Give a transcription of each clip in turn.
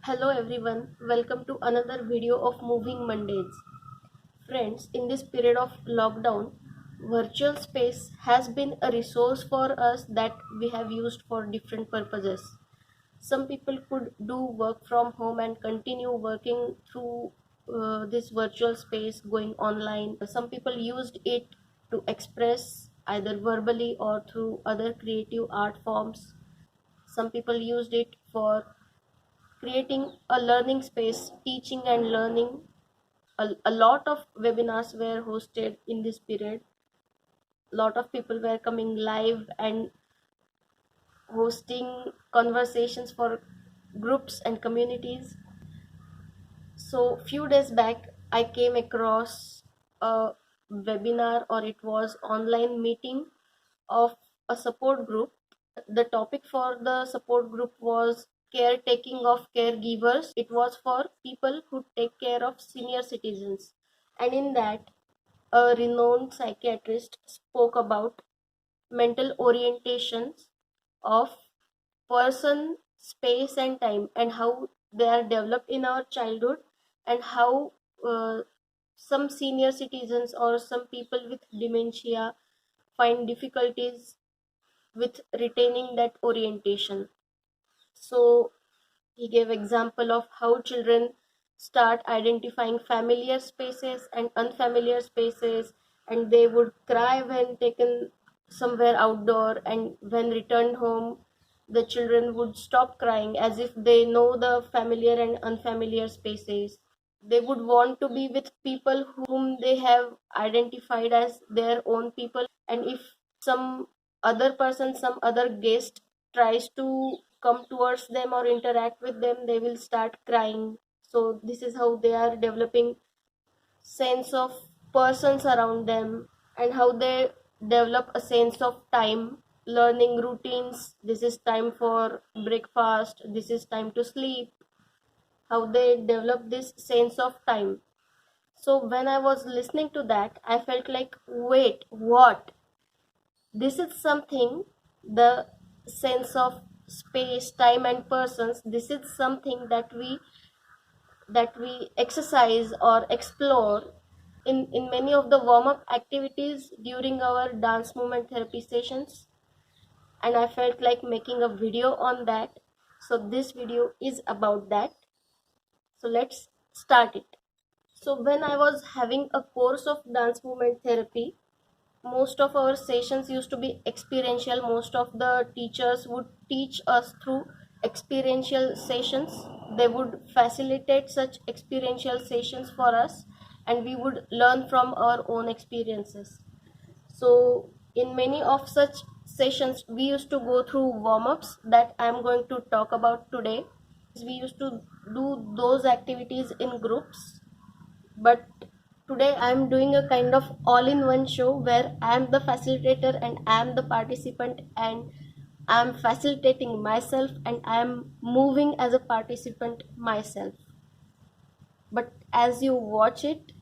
Hello everyone, welcome to another video of Moving Mondays. Friends, in this period of lockdown, virtual space has been a resource for us that we have used for different purposes. Some people could do work from home and continue working through this virtual space going online. Some people used it to express either verbally or through other creative art forms. Some people used it for creating a learning space, teaching and learning. A lot of webinars were hosted in this period. A lot of people were coming live and hosting conversations for groups and communities. So few days back, I came across a webinar, or it was online meeting of a support group. The topic for the support group was caretaking of caregivers. It was for people who take care of senior citizens. And in that, a renowned psychiatrist spoke about mental orientations of person, space, and time, and how they are developed in our childhood, and how some senior citizens or some people with dementia find difficulties with retaining that orientation. So he gave example of how children start identifying familiar spaces and unfamiliar spaces, and they would cry when taken somewhere outdoor, and when returned home the children would stop crying as if they know the familiar and unfamiliar spaces. They would want to be with people whom they have identified as their own people, and if some other person, some other guest tries to come towards them or interact with them, they will start crying. So this is how they are developing sense of persons around them, and how they develop a sense of time, learning routines. This is time for breakfast, this is time to sleep, how they develop this sense of time. So when I was listening to that, I felt like, wait, what? This is something, the sense of space, time, and persons. This is something that we exercise or explore in many of the warm up activities during our dance movement therapy sessions. And I felt like making a video on that. So this video is about that. So let's start it. So when I was having a course of dance movement therapy, most of our sessions used to be experiential. Most of the teachers would teach us through experiential sessions. They would facilitate such experiential sessions for us, and we would learn from our own experiences. So in many of such sessions, we used to go through warm-ups that I am going to talk about today. We used to do those activities in groups, but today I'm doing a kind of all-in-one show where I'm the facilitator and I'm the participant, and I'm facilitating myself and I'm moving as a participant myself. But as you watch it,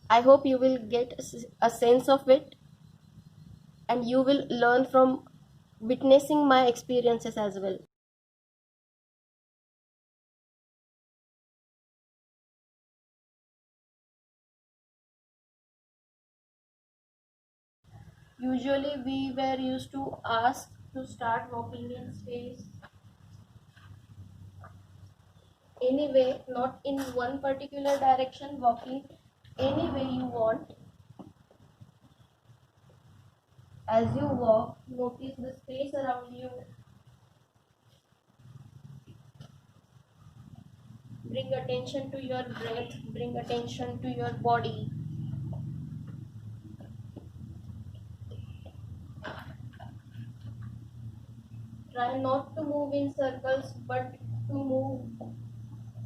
I hope you will get a sense of it, and you will learn from witnessing my experiences as well. Usually we were used to ask to start walking in space anyway, not in one particular direction, walking any way you want. As you walk, notice the space around you. Bring attention to your breath, bring attention to your body. Try not to move in circles, but to move,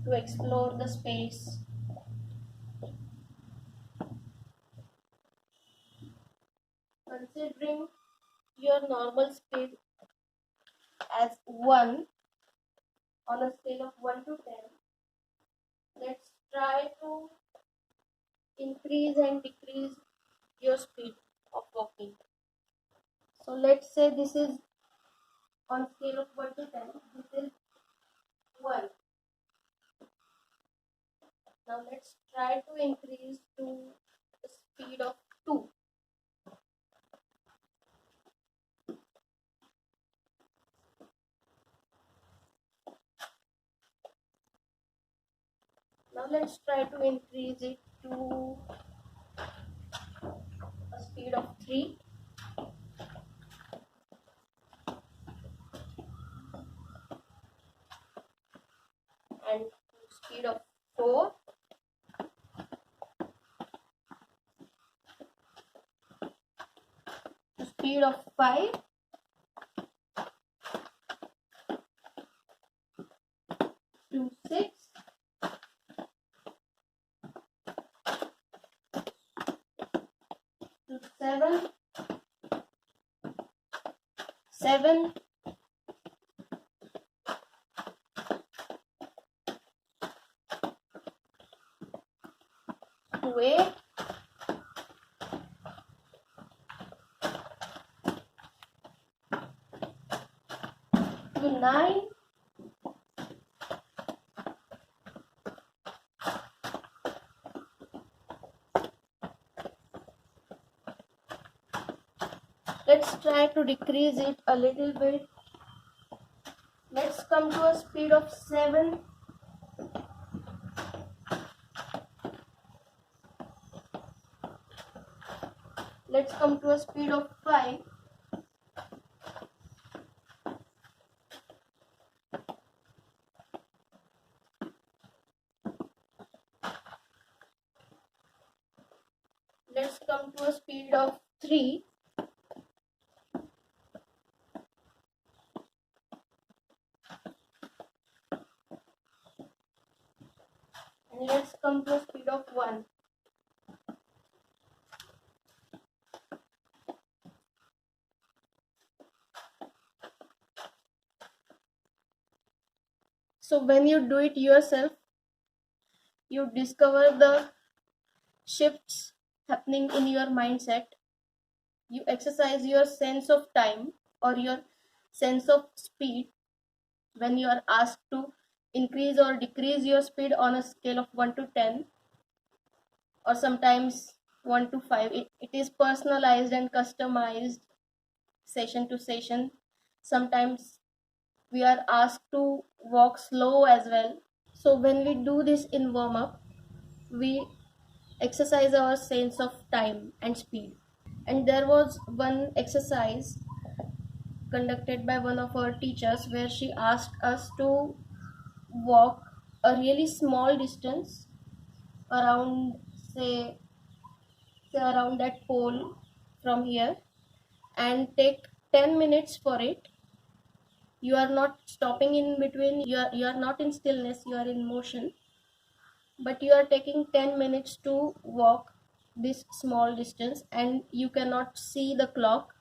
to explore the space. Considering your normal space as 1 on a scale of 1 to 10, let's try to increase and decrease your speed of walking. So let's say this is on scale of 1 to 10, this is 1. Now let's try to increase to the speed of 2. Now let's try to increase it to a speed of 3 and to speed of 4 to speed of 5 to 6 to 7 to 8 to 9 let's try to decrease it a little bit. Let's come to a speed of 7 let's come to a speed of 5 let's come to a speed of 3 and let's come to a speed of 1. So when you do it yourself, you discover the shifts happening in your mindset. You exercise your sense of time or your sense of speed when you are asked to increase or decrease your speed on a scale of 1 to 10 or sometimes 1 to 5. It is personalized and customized session to session. Sometimes we are asked to walk slow as well. So when we do this in warm up, we exercise our sense of time and speed. And there was one exercise conducted by one of our teachers where she asked us to walk a really small distance around say around that pole from here and take 10 minutes for it. You are not stopping in between, you are not in stillness, you are in motion, but you are taking 10 minutes to walk this small distance and you cannot see the clock.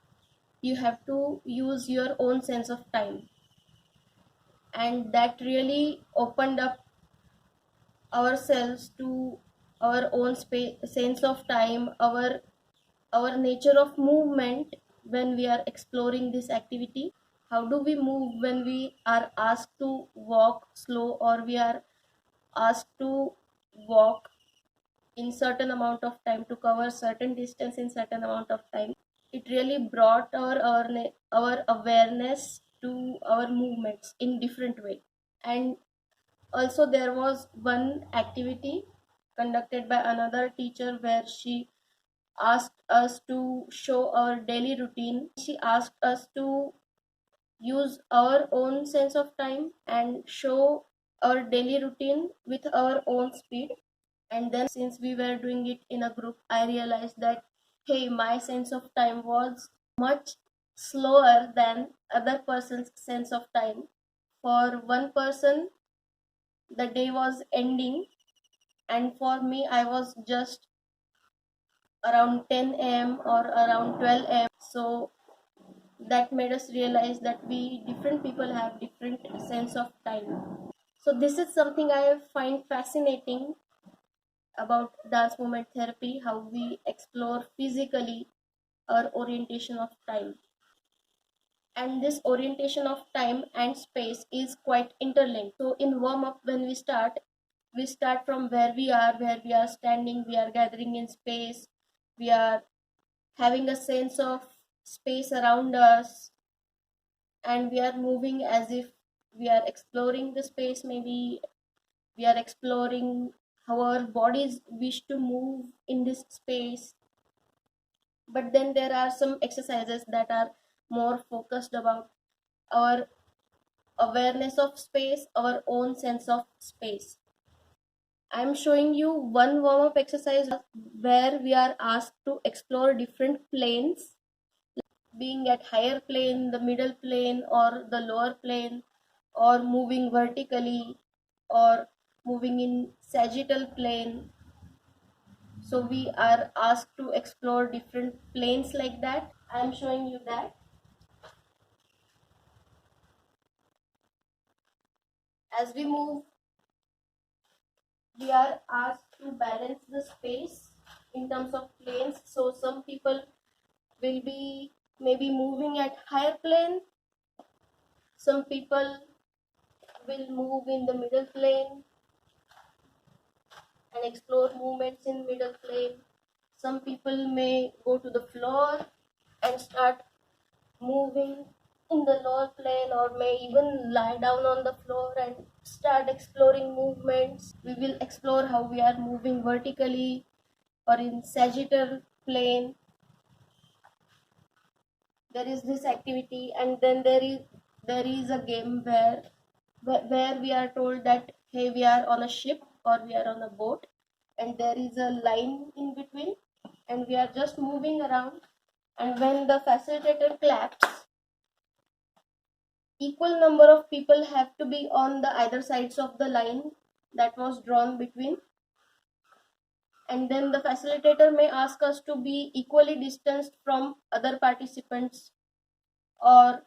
You have to use your own sense of time, and that really opened up ourselves to our own sense of time, our nature of movement when we are exploring this activity. How do we move when we are asked to walk slow or we are asked to walk in certain amount of time to cover certain distance in certain amount of time? It really brought our awareness to our movements in different way. And also there was one activity conducted by another teacher where she asked us to show our daily routine. She asked us to use our own sense of time and show our daily routine with our own speed. And then since we were doing it in a group, I realized that hey, my sense of time was much slower than other person's sense of time. For one person the day was ending, and for me I was just around 10 a.m. or around 12 a.m. So that made us realize that we different people have different sense of time. So this is something I find fascinating about dance movement therapy, how we explore physically our orientation of time. And this orientation of time and space is quite interlinked. So in warm up when we start, we start from where we are standing, we are gathering in space, we are having a sense of space around us, and we are moving as if we are exploring the space. Maybe we are exploring how our bodies wish to move in this space. But then there are some exercises that are more focused about our awareness of space, our own sense of space. I'm showing you one warm up exercise where we are asked to explore different planes, being at higher plane, the middle plane, or the lower plane, or moving vertically, or moving in sagittal plane. So we are asked to explore different planes like that. I'm showing you that. As we move, we are asked to balance the space in terms of planes. So some people will be maybe moving at higher plane, some people will move in the middle plane and explore movements in middle plane. Some people may go to the floor and start moving in the lower plane, or may even lie down on the floor and start exploring movements. We will explore how we are moving vertically or in sagittal plane. There is this activity, and then there is a game where we are told that, hey, we are on a ship or we are on a boat, and there is a line in between, and we are just moving around, and when the facilitator claps, equal number of people have to be on the either sides of the line that was drawn between, and then the facilitator may ask us to be equally distanced from other participants, or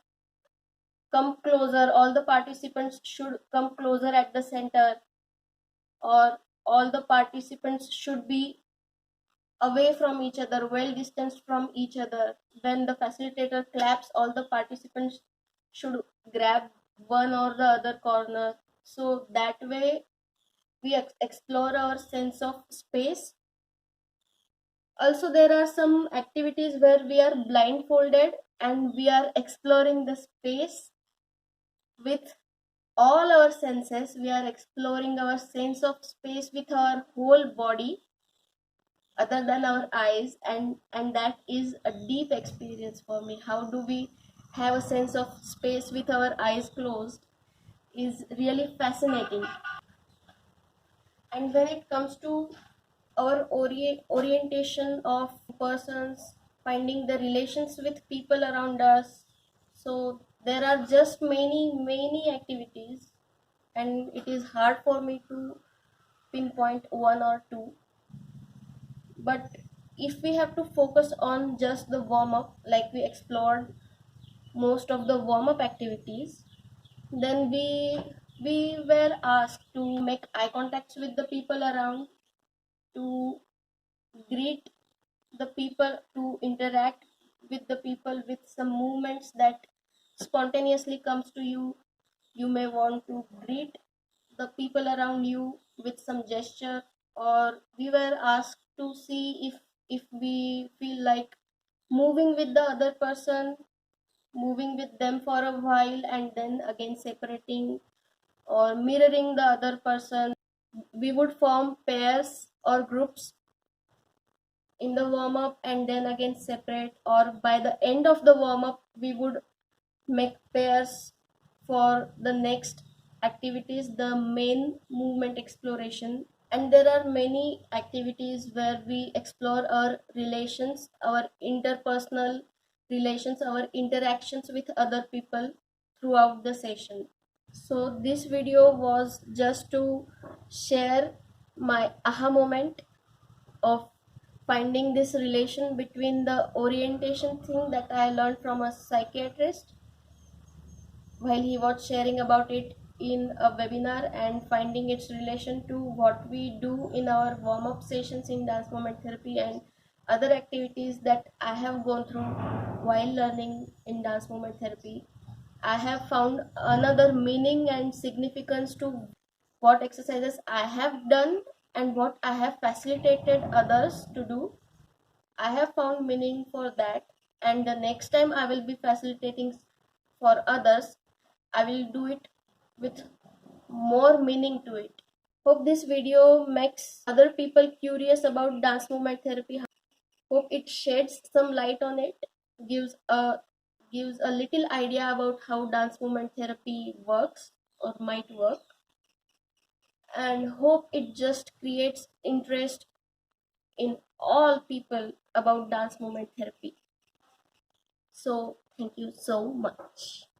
come closer, all the participants should come closer at the center, or all the participants should be away from each other, well distanced from each other. When the facilitator claps, all the participants should grab one or the other corner. So that way we explore our sense of space. Also, there are some activities where we are blindfolded and we are exploring the space with all our senses. We are exploring our sense of space with our whole body other than our eyes, and that is a deep experience for me. How do we have a sense of space with our eyes closed is really fascinating. And when it comes to our orientation of persons, finding the relations with people around us, so there are just many activities, and it is hard for me to pinpoint one or two. But if we have to focus on just the warm up, like we explored most of the warm up activities, then we were asked to make eye contacts with the people around, to greet the people, to interact with the people with some movements that spontaneously comes to you. You may want to greet the people around you with some gesture, or we were asked to see if we feel like moving with the other person, moving with them for a while and then again separating, or mirroring the other person. We would form pairs or groups in the warm up and then again separate, or by the end of the warm up we would make pairs for the next activities, the main movement exploration. And there are many activities where we explore our relations, our interpersonal relations, our interactions with other people throughout the session. So this video was just to share my aha moment of finding this relation between the orientation thing that I learned from a psychiatrist while he was sharing about it in a webinar, and finding its relation to what we do in our warm-up sessions in dance movement therapy and other activities that I have gone through while learning in dance movement therapy. I have found another meaning and significance to what exercises I have done and what I have facilitated others to do. I have found meaning for that, and the next time I will be facilitating for others, I will do it with more meaning to it. Hope this video makes other people curious about dance movement therapy. Hope it sheds some light on it, gives a little idea about how dance movement therapy works or might work, and hope it just creates interest in all people about dance movement therapy. So thank you so much.